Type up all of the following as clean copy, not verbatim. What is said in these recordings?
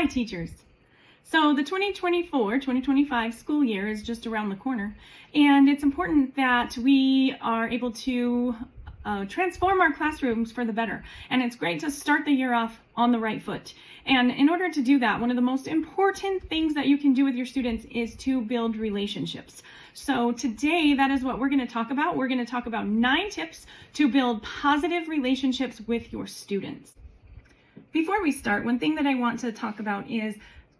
Hi teachers. So the 2024-2025 school year is just around the corner, and it's important that we are able to transform our classrooms for the better. And it's great to start the year off on the right foot. And in order to do that, one of the most important things that you can do with your students is to build relationships. So today, that is what we're going to talk about. We're going to talk about 9 tips to build positive relationships with your students. Before we start, one thing that I want to talk about is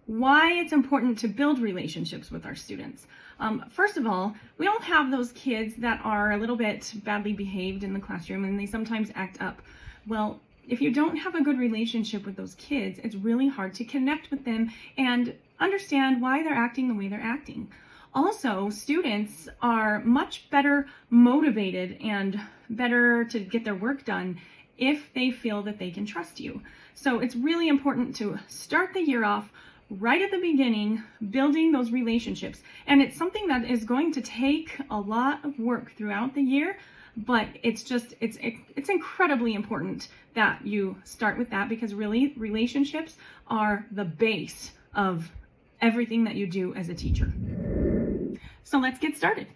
why it's important to build relationships with our students. First of all, we all have those kids that are a little bit badly behaved in the classroom and they sometimes act up. Well, if you don't have a good relationship with those kids, it's really hard to connect with them and understand why they're acting the way they're acting. Also, students are much better motivated and better to get their work done if they feel that they can trust you. So it's really important to start the year off right at the beginning, building those relationships. And it's something that is going to take a lot of work throughout the year, but it's incredibly important that you start with that, because really relationships are the base of everything that you do as a teacher. So let's get started.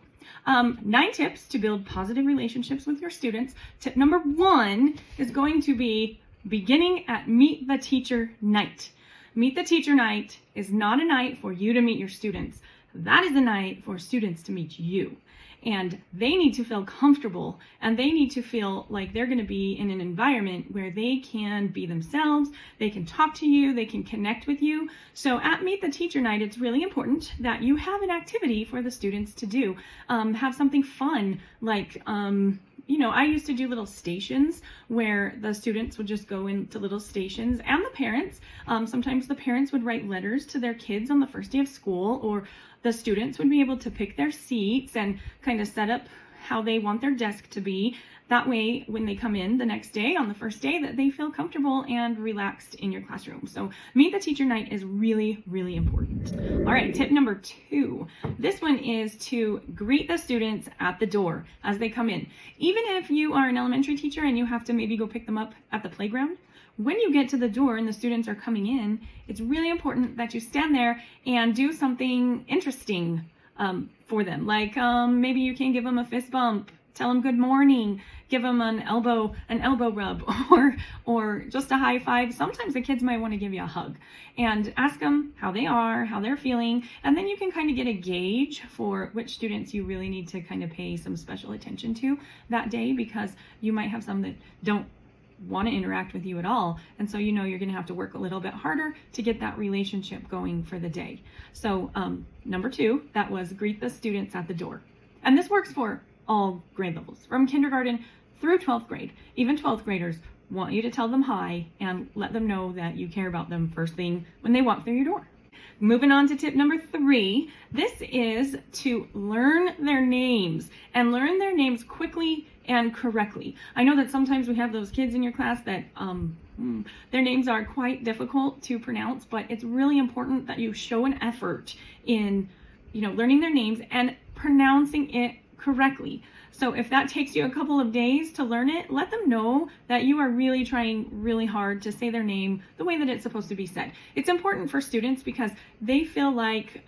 9 tips to build positive relationships with your students. Tip number 1 is going to be beginning at Meet the Teacher night. Meet the Teacher night is not a night for you to meet your students. That is a night for students to meet you. And they need to feel comfortable, and they need to feel like they're going to be in an environment where they can be themselves, they can talk to you, they can connect with you. So at Meet the Teacher night, it's really important that you have an activity for the students to do. Have something fun, like I used to do little stations where the students would just go into little stations, and the parents. Sometimes the parents would write letters to their kids on the first day of school, or the students would be able to pick their seats and kind of set up how they want their desk to be. That way, when they come in the next day, on the first day, that they feel comfortable and relaxed in your classroom. So Meet the Teacher night is really, really important. All right, tip number 2. This one is to greet the students at the door as they come in. Even if you are an elementary teacher and you have to maybe go pick them up at the playground, when you get to the door and the students are coming in, it's really important that you stand there and do something interesting for them. Like maybe you can give them a fist bump, tell them good morning, give them an elbow rub, or just a high five. Sometimes the kids might want to give you a hug, and ask them how they are, how they're feeling, and then you can kind of get a gauge for which students you really need to kind of pay some special attention to that day, because you might have some that don't want to interact with you at all, and so you're going to have to work a little bit harder to get that relationship going for the day. So number 2, that was greet the students at the door, and this works for all grade levels, from kindergarten through 12th grade. Even 12th graders want you to tell them hi and let them know that you care about them first thing when they walk through your door. Moving on to tip number 3, this is to learn their names, and learn their names quickly and correctly. I know that sometimes we have those kids in your class that their names are quite difficult to pronounce, but it's really important that you show an effort in learning their names and pronouncing it correctly. So if that takes you a couple of days to learn it, let them know that you are really trying really hard to say their name the way that it's supposed to be said. It's important for students because they feel like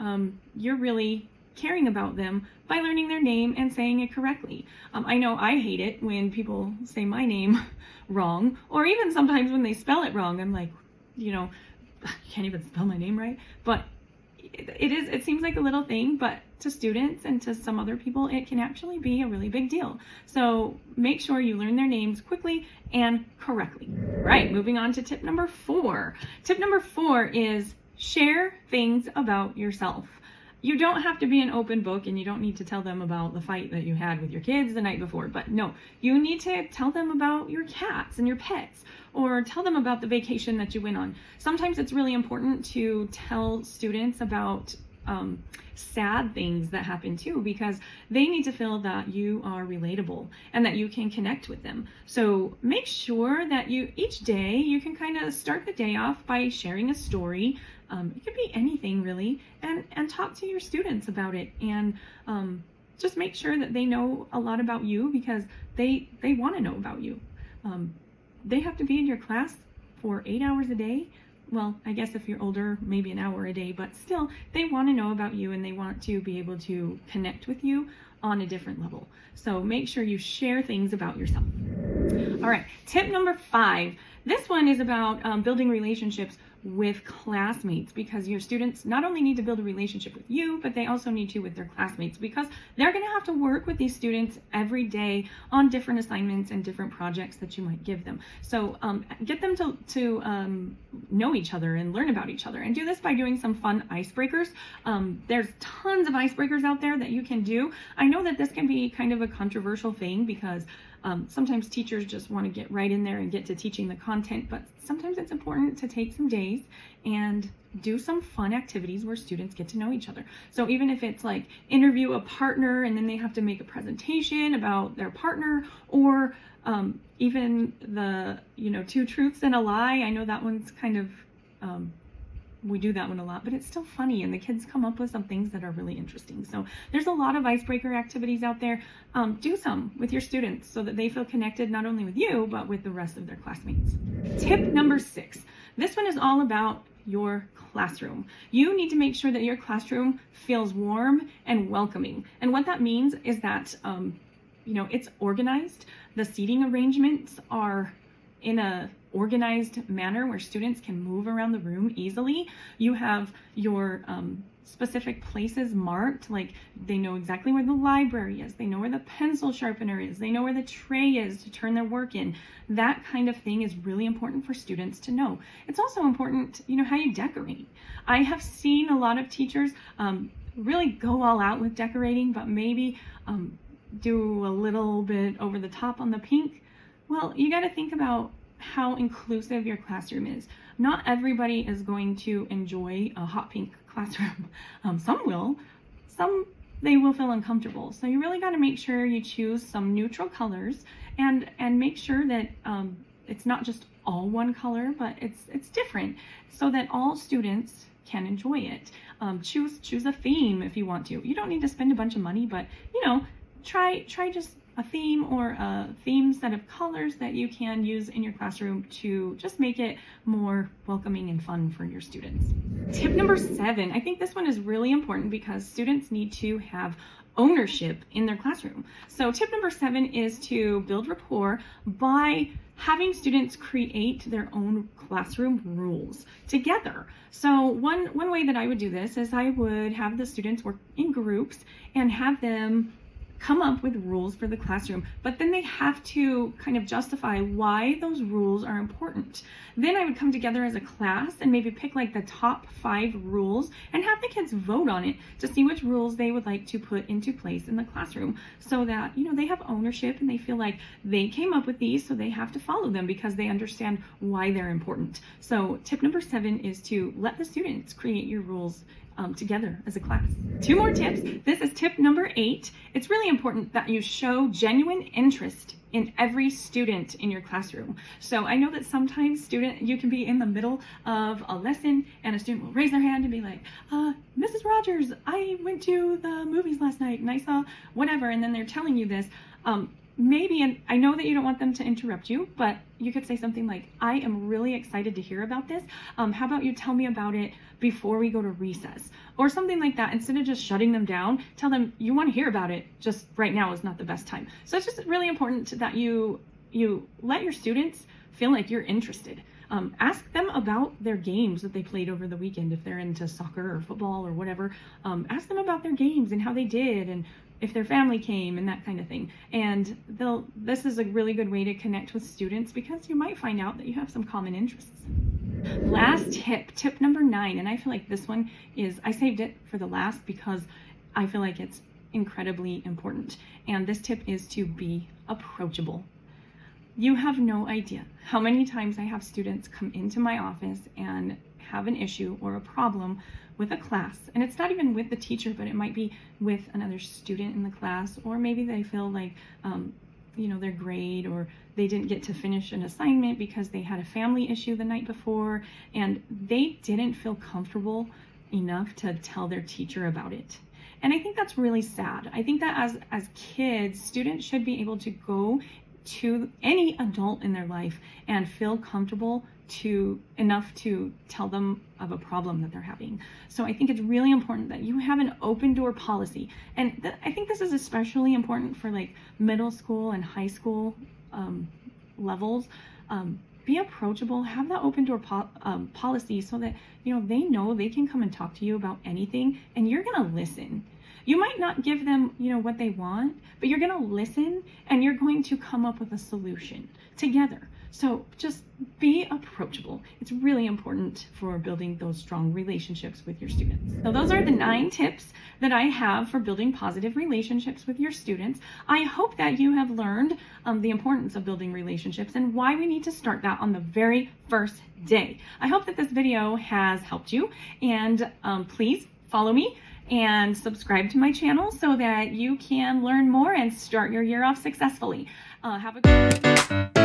you're really caring about them by learning their name and saying it correctly. I know I hate it when people say my name wrong, or even sometimes when they spell it wrong. I'm like, I can't even spell my name right. But it seems like a little thing, but to students and to some other people, it can actually be a really big deal. So make sure you learn their names quickly and correctly. Right, moving on to tip number 4. Tip number 4 is share things about yourself. You don't have to be an open book, and you don't need to tell them about the fight that you had with your kids the night before, but no, you need to tell them about your cats and your pets, or tell them about the vacation that you went on. Sometimes it's really important to tell students about sad things that happen too, because they need to feel that you are relatable and that you can connect with them. So make sure that each day you can kind of start the day off by sharing a story. It could be anything really, and talk to your students about it, and just make sure that they know a lot about you, because they want to know about you. They have to be in your class for 8 hours a day. well, I guess if you're older, maybe an hour a day, but still, they want to know about you and they want to be able to connect with you on a different level. So make sure you share things about yourself. All right, tip number 5. This one is about building relationships with classmates, because your students not only need to build a relationship with you, but they also need to with their classmates, because they're going to have to work with these students every day on different assignments and different projects that you might give them. So get them to know each other and learn about each other, and do this by doing some fun icebreakers. There's tons of icebreakers out there that you can do. I know that this can be kind of a controversial thing, because sometimes teachers just want to get right in there and get to teaching the content, but sometimes it's important to take some days and do some fun activities where students get to know each other. So even if it's like interview a partner and then they have to make a presentation about their partner, or even the, 2 truths and a lie. I know that one's kind of, we do that one a lot, but it's still funny and the kids come up with some things that are really interesting. So there's a lot of icebreaker activities out there. Do some with your students so that they feel connected not only with you, but with the rest of their classmates. Tip number 6. This one is all about your classroom. You need to make sure that your classroom feels warm and welcoming. And what that means is that, it's organized. The seating arrangements are in a organized manner where students can move around the room easily. You have your specific places marked, like they know exactly where the library is, they know where the pencil sharpener is, they know where the tray is to turn their work in. That kind of thing is really important for students to know. It's also important, how you decorate. I have seen a lot of teachers really go all out with decorating, but maybe do a little bit over the top on the pink. Well, you got to think about how inclusive your classroom is. Not everybody is going to enjoy a hot pink classroom. Some will, some they will feel uncomfortable. So you really got to make sure you choose some neutral colors and make sure that it's not just all one color, but it's different, so that all students can enjoy it. Choose a theme if you want to. You don't need to spend a bunch of money, but try just a theme or a theme set of colors that you can use in your classroom to just make it more welcoming and fun for your students. Tip number 7, I think this one is really important because students need to have ownership in their classroom. So tip number 7 is to build rapport by having students create their own classroom rules together. So one way that I would do this is I would have the students work in groups and have them come up with rules for the classroom, but then they have to kind of justify why those rules are important. Then I would come together as a class and maybe pick like the top 5 rules and have the kids vote on it to see which rules they would like to put into place in the classroom, so that they have ownership and they feel like they came up with these, so they have to follow them because they understand why they're important. So tip number 7 is to let the students create your rules together as a class. 2 more tips. This is tip number 8. It's really important that you show genuine interest in every student in your classroom. So I know that sometimes you can be in the middle of a lesson and a student will raise their hand and be like, Mrs. Rogers, I went to the movies last night and I saw whatever, and then they're telling you this. Maybe, and I know that you don't want them to interrupt you, but you could say something like, I am really excited to hear about this. How about you tell me about it before we go to recess? Or something like that. Instead of just shutting them down, tell them you want to hear about it, just right now is not the best time. So it's just really important that you let your students feel like you're interested. Ask them about their games that they played over the weekend. If they're into soccer or football or whatever, ask them about their games and how they did, and if their family came and that kind of thing. And this is a really good way to connect with students because you might find out that you have some common interests. Last tip number 9, and I feel like this one I saved it for the last because I feel like it's incredibly important. And this tip is to be approachable. You have no idea how many times I have students come into my office and have an issue or a problem with a class, and it's not even with the teacher, but it might be with another student in the class, or maybe they feel like their grade, or they didn't get to finish an assignment because they had a family issue the night before and they didn't feel comfortable enough to tell their teacher about it. And I think that's really sad. I think that as kids, students should be able to go to any adult in their life and feel comfortable enough to tell them of a problem that they're having. So I think it's really important that you have an open door policy. And I think this is especially important for like middle school and high school levels. Be approachable, have that open door policy so that, you know, they know they can come and talk to you about anything and you're going to listen. You might not give them, you know, what they want, but you're going to listen and you're going to come up with a solution together. So just be approachable. It's really important for building those strong relationships with your students. So those are the 9 tips that I have for building positive relationships with your students. I hope that you have learned the importance of building relationships and why we need to start that on the very first day. I hope that this video has helped you, and please follow me and subscribe to my channel so that you can learn more and start your year off successfully. Have a good